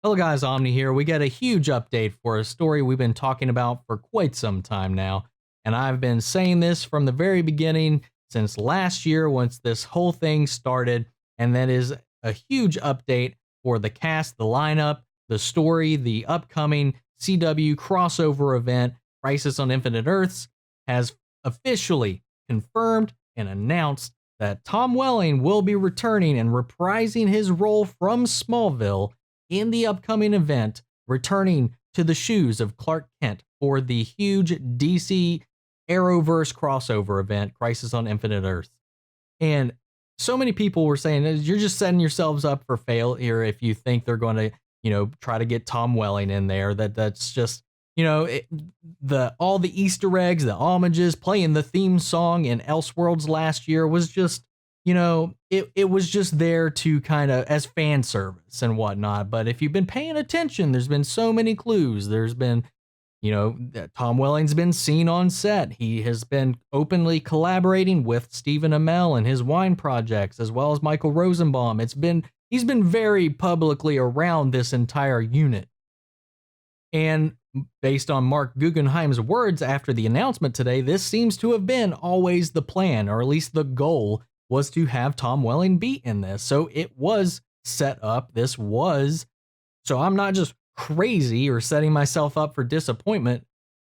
Hello guys, Omni here. We got a huge update for a story we've been talking about for quite some time now. And I've been saying this from the very beginning since last year once this whole thing started. And that is a huge update for the cast, the lineup, the story, the upcoming CW crossover event, Crisis on Infinite Earths, has officially confirmed and announced that Tom Welling will be returning and reprising his role from Smallville in the upcoming event, returning to the shoes of Clark Kent for the huge DC Arrowverse crossover event, Crisis on Infinite Earths. And so many people were saying you're just setting yourselves up for failure if you think they're going to, try to get Tom Welling in there. That's just, all the Easter eggs, the homages, playing the theme song in Elseworlds last year was just, it was just there to kind of as fan service and whatnot. But if you've been paying attention, there's been so many clues. There's been, Tom Welling's been seen on set. He has been openly collaborating with Stephen Amell and his wine projects, as well as Michael Rosenbaum. He's been very publicly around this entire unit. And based on Mark Guggenheim's words after the announcement today, this seems to have been always the plan, or at least the goal, was to have Tom Welling be in this. So it was set up. So I'm not just crazy or setting myself up for disappointment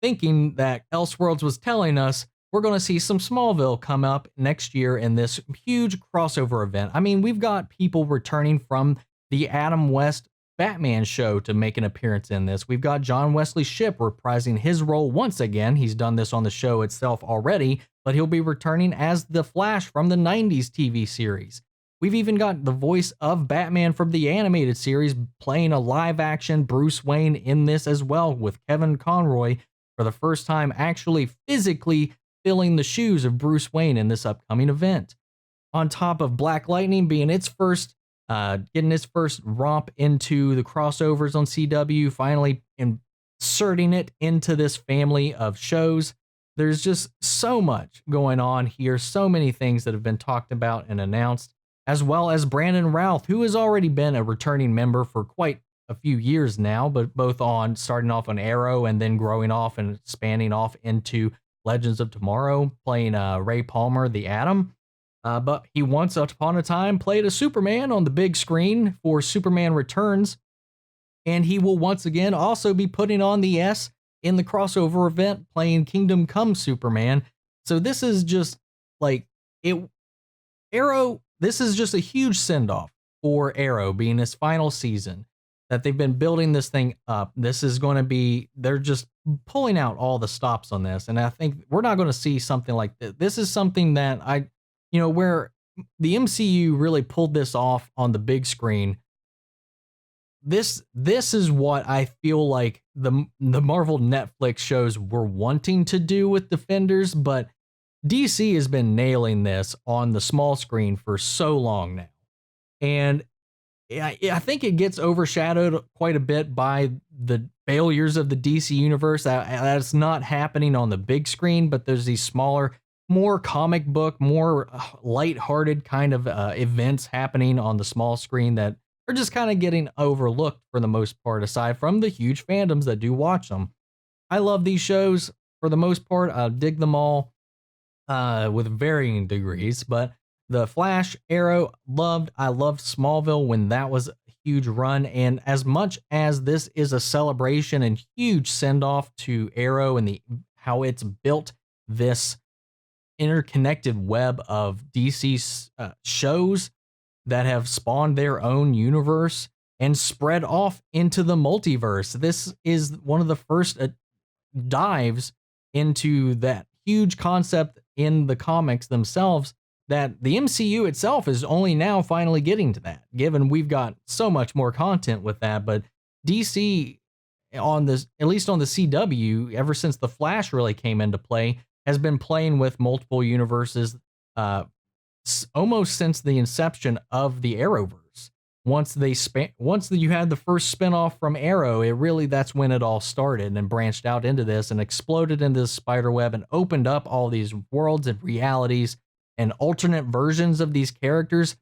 thinking that Elseworlds was telling us we're going to see some Smallville come up next year in this huge crossover event. I mean, we've got people returning from the Adam West Batman show to make an appearance in this. We've got John Wesley Shipp reprising his role once again. He's done this on the show itself already, but he'll be returning as the Flash from the 90s TV series. We've even got the voice of Batman from the animated series playing a live-action Bruce Wayne in this as well, with Kevin Conroy for the first time actually physically filling the shoes of Bruce Wayne in this upcoming event. On top of Black Lightning being getting its first romp into the crossovers on CW, finally inserting it into this family of shows. There's just so much going on here, so many things that have been talked about and announced, as well as Brandon Routh, who has already been a returning member for quite a few years now, but both starting off on Arrow and then growing off and spanning off into Legends of Tomorrow, playing Ray Palmer, the Atom. But he once upon a time played a Superman on the big screen for Superman Returns, and he will once again also be putting on the S in the crossover event playing Kingdom Come Superman. So this is just Arrow, this is just a huge send-off for Arrow being its final season, that they've been building this thing up. This is going to be, they're just pulling out all the stops on this. And I think we're not going to see something like this. This is something that where the MCU really pulled this off on the big screen. This is what I feel like the Marvel Netflix shows were wanting to do with Defenders, but DC has been nailing this on the small screen for so long now. And I think it gets overshadowed quite a bit by the failures of the DC universe. That's not happening on the big screen, but there's these smaller, more comic book, more lighthearted kind of events happening on the small screen that are just kind of getting overlooked for the most part, aside from the huge fandoms that do watch them. I love these shows for the most part. I dig them all with varying degrees, but the Flash, Arrow, I loved Smallville when that was a huge run. And as much as this is a celebration and huge send-off to Arrow and how it's built this interconnected web of DC shows that have spawned their own universe and spread off into the multiverse. This is one of the first dives into that huge concept in the comics themselves that the MCU itself is only now finally getting to that, given we've got so much more content with that. But DC on this, at least on the CW, ever since the Flash really came into play, has been playing with multiple universes almost since the inception of the Arrowverse. Once you had the first spinoff from Arrow, that's when it all started and branched out into this and exploded into the spider web and opened up all these worlds and realities and alternate versions of these characters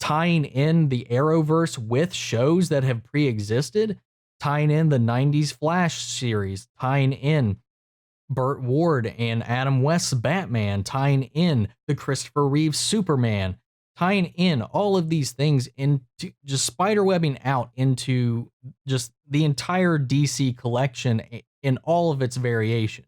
tying in the Arrowverse with shows that have pre-existed, tying in the 90s Flash series, tying in Burt Ward and Adam West's Batman, tying in the Christopher Reeve Superman, tying in all of these things into just spiderwebbing out into just the entire DC collection in all of its variations.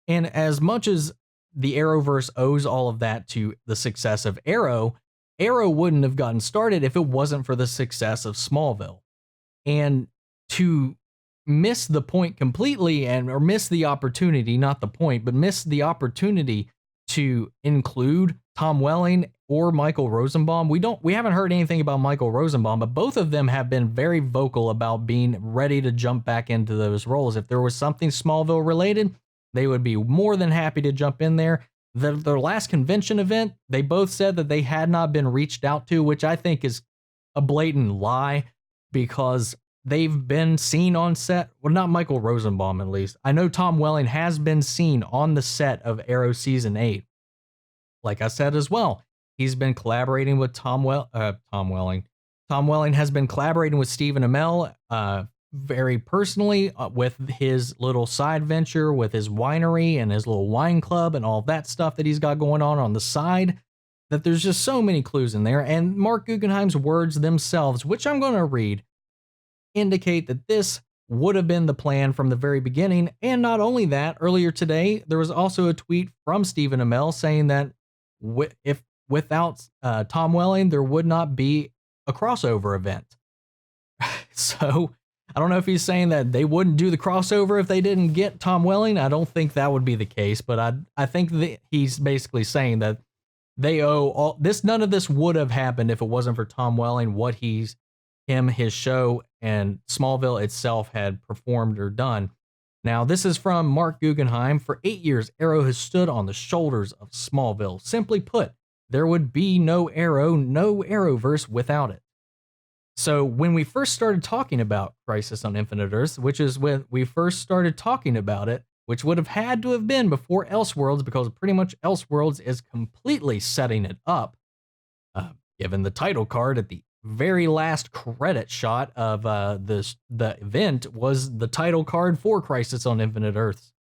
And as much as the Arrowverse owes all of that to the success of Arrow, Arrow wouldn't have gotten started if it wasn't for the success of Smallville. And to miss the point completely or miss the opportunity, not the point, but miss the opportunity to include Tom Welling or Michael Rosenbaum. We haven't heard anything about Michael Rosenbaum, but both of them have been very vocal about being ready to jump back into those roles. If there was something Smallville related, they would be more than happy to jump in there. Their last convention event, they both said that they had not been reached out to, which I think is a blatant lie, because they've been seen on set. Well, not Michael Rosenbaum, at least. I know Tom Welling has been seen on the set of Arrow Season 8. Like I said as well, he's been collaborating with Tom Welling. Tom Welling has been collaborating with Stephen Amell very personally with his little side venture with his winery and his little wine club and all that stuff that he's got going on the side, that there's just so many clues in there. And Mark Guggenheim's words themselves, which I'm going to read, indicate that this would have been the plan from the very beginning. And not only that, earlier today, there was also a tweet from Stephen Amell saying that without Tom Welling, there would not be a crossover event. So I don't know if he's saying that they wouldn't do the crossover if they didn't get Tom Welling. I don't think that would be the case, but I think that he's basically saying that they owe all this. None of this would have happened if it wasn't for Tom Welling, what his show and Smallville itself had performed or done. Now, this is from Mark Guggenheim. For 8 years, Arrow has stood on the shoulders of Smallville. Simply put, there would be no Arrow, no Arrowverse without it. So when we first started talking about Crisis on Infinite Earths, which is when we first started talking about it, which would have had to have been before Elseworlds, because pretty much Elseworlds is completely setting it up, given the title card at the very last credit shot of the event was the title card for Crisis on Infinite Earths.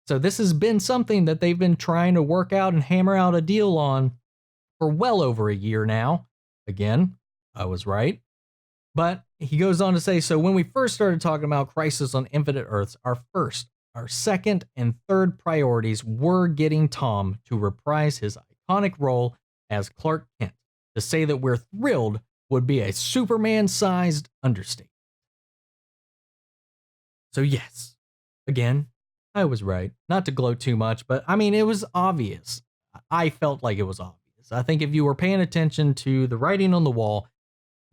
So this has been something that they've been trying to work out and hammer out a deal on for well over a year now. Again, I was right. But he goes on to say, so when we first started talking about Crisis on Infinite Earths, our first, our second, and third priorities were getting Tom to reprise his iconic role as Clark Kent. To say that we're thrilled would be a Superman-sized understatement. So yes, again, I was right. Not to gloat too much, but I mean, it was obvious. I felt like it was obvious. I think if you were paying attention to the writing on the wall,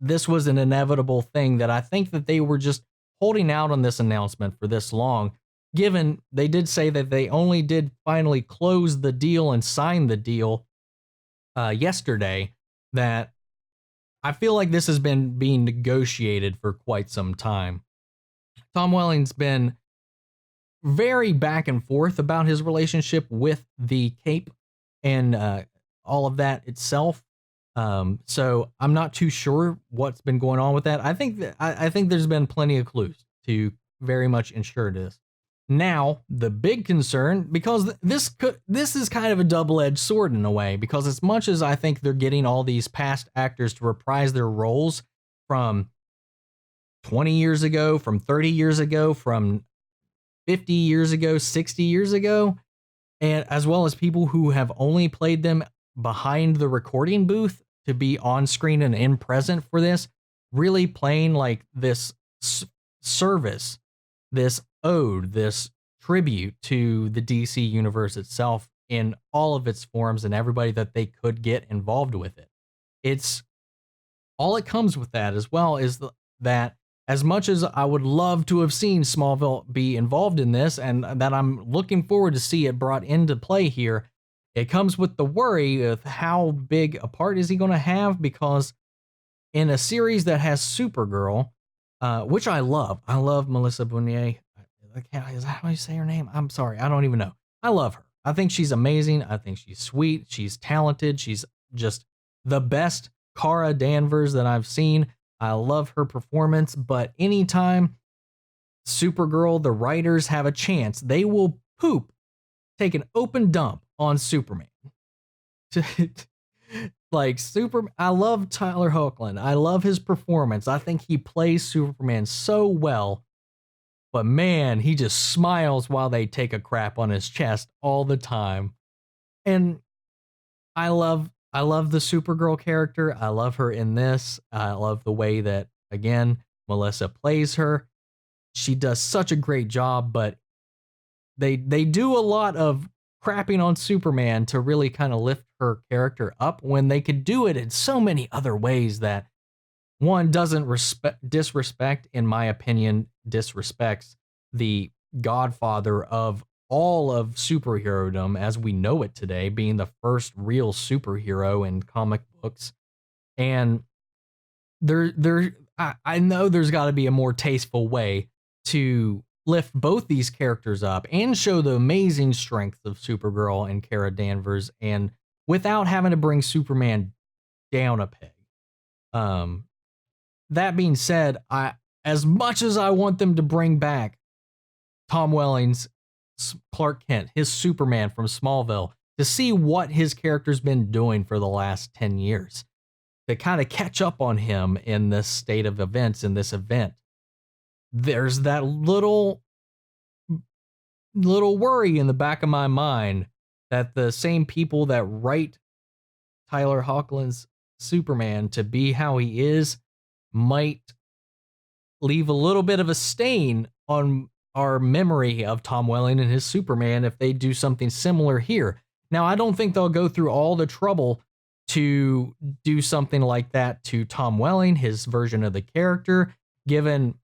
this was an inevitable thing that I think that they were just holding out on this announcement for this long, given they did say that they only did finally close the deal and sign the deal yesterday, that I feel like this has been being negotiated for quite some time. Tom Welling's been very back and forth about his relationship with the Cape and all of that itself. So I'm not too sure what's been going on with that. I think there's been plenty of clues to very much ensure this. Now, the big concern, because this is kind of a double-edged sword in a way, because as much as I think they're getting all these past actors to reprise their roles from 20 years ago, from 30 years ago, from 50 years ago, 60 years ago, and as well as people who have only played them behind the recording booth to be on screen and in present for this, really playing like this service, this ode, this tribute to the DC universe itself in all of its forms and everybody that they could get involved with it. It's all it comes with that as well is that as much as I would love to have seen Smallville be involved in this, and that I'm looking forward to see it brought into play here, it comes with the worry of how big a part is he going to have, because in a series that has Supergirl, which I love Melissa Benoist. Is that how you say her name? I'm sorry, I don't even know. I love her. I think she's amazing. I think she's sweet. She's talented. She's just the best Kara Danvers that I've seen. I love her performance, but anytime Supergirl, the writers have a chance, they will take an open dump on Superman. Like I love Tyler Hoechlin. I love his performance. I think he plays Superman so well. But man, he just smiles while they take a crap on his chest all the time. And I love the Supergirl character. I love her in this. I love the way that, again, Melissa plays her. She does such a great job, but they do a lot of crapping on Superman to really kind of lift her character up when they could do it in so many other ways that one doesn't disrespect, in my opinion, disrespects the godfather of all of superherodom as we know it today, being the first real superhero in comic books. And I know there's got to be a more tasteful way to lift both these characters up and show the amazing strength of Supergirl and Kara Danvers, and without having to bring Superman down a peg. That being said, as much as I want them to bring back Tom Welling's Clark Kent, his Superman from Smallville, to see what his character's been doing for the last 10 years, to kind of catch up on him in this state of events, in this event, there's that little worry in the back of my mind that the same people that write Tyler Hoechlin's Superman to be how he is might leave a little bit of a stain on our memory of Tom Welling and his Superman if they do something similar here. Now, I don't think they'll go through all the trouble to do something like that to Tom Welling, his version of the character, given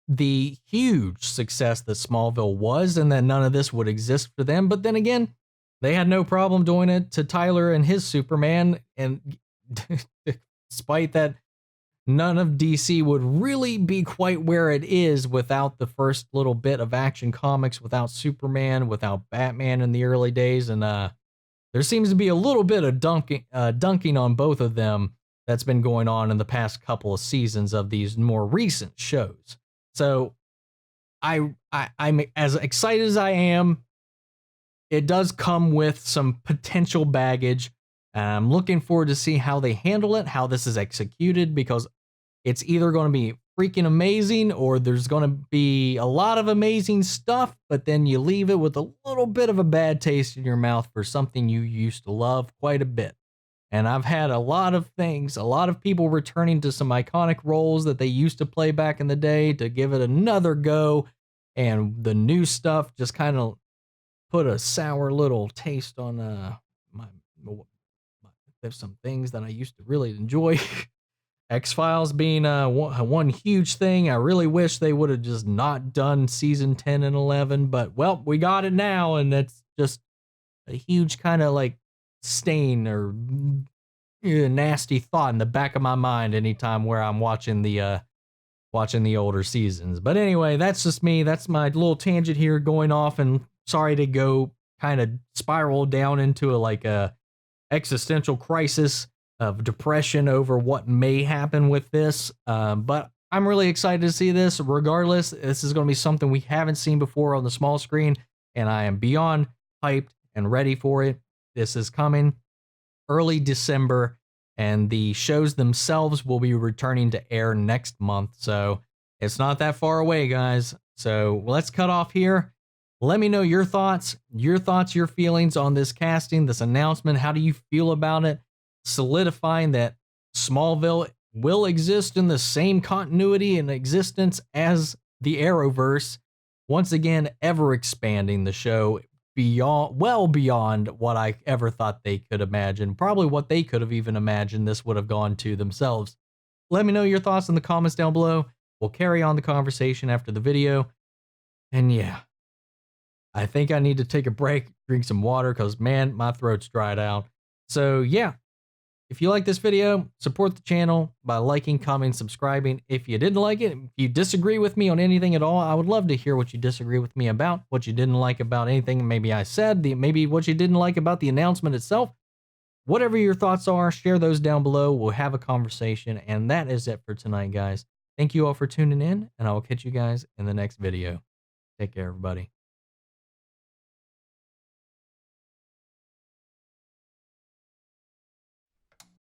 the huge success that Smallville was, and that none of this would exist for them. But then again, they had no problem doing it to Tyler and his Superman, and despite that, none of DC would really be quite where it is without the first little bit of Action Comics, without Superman, without Batman in the early days. And there seems to be a little bit of dunking on both of them that's been going on in the past couple of seasons of these more recent shows. So I'm as excited as I am. It does come with some potential baggage, and I'm looking forward to see how they handle it, how this is executed, because it's either going to be freaking amazing or there's going to be a lot of amazing stuff, but then you leave it with a little bit of a bad taste in your mouth for something you used to love quite a bit. And I've had a lot of people returning to some iconic roles that they used to play back in the day to give it another go. And the new stuff just kind of put a sour little taste on there's some things that I used to really enjoy. X-Files being one huge thing. I really wish they would have just not done season 10 and 11, but well, we got it now, and that's just a huge kind of like stain or nasty thought in the back of my mind anytime where I'm watching the older seasons. But anyway, that's just me. That's my little tangent here going off, and sorry to go kind of spiral down into a existential crisis of depression over what may happen with this. But I'm really excited to see this. Regardless, this is going to be something we haven't seen before on the small screen, and I am beyond hyped and ready for it. This is coming early December, and the shows themselves will be returning to air next month. So it's not that far away, guys. So let's cut off here. Let me know your thoughts, your feelings on this casting, this announcement. How do you feel about it? Solidifying that Smallville will exist in the same continuity and existence as the Arrowverse. Once again, ever expanding the show well beyond what I ever thought they could imagine. Probably what they could have even imagined this would have gone to themselves. Let me know your thoughts in the comments down below. We'll carry on the conversation after the video. And yeah, I think I need to take a break, drink some water, because man, my throat's dried out. So yeah, if you like this video, support the channel by liking, commenting, subscribing. If you didn't like it, if you disagree with me on anything at all, I would love to hear what you disagree with me about, what you didn't like about anything maybe I said, maybe what you didn't like about the announcement itself. Whatever your thoughts are, share those down below. We'll have a conversation. And that is it for tonight, guys. Thank you all for tuning in, and I will catch you guys in the next video. Take care, everybody.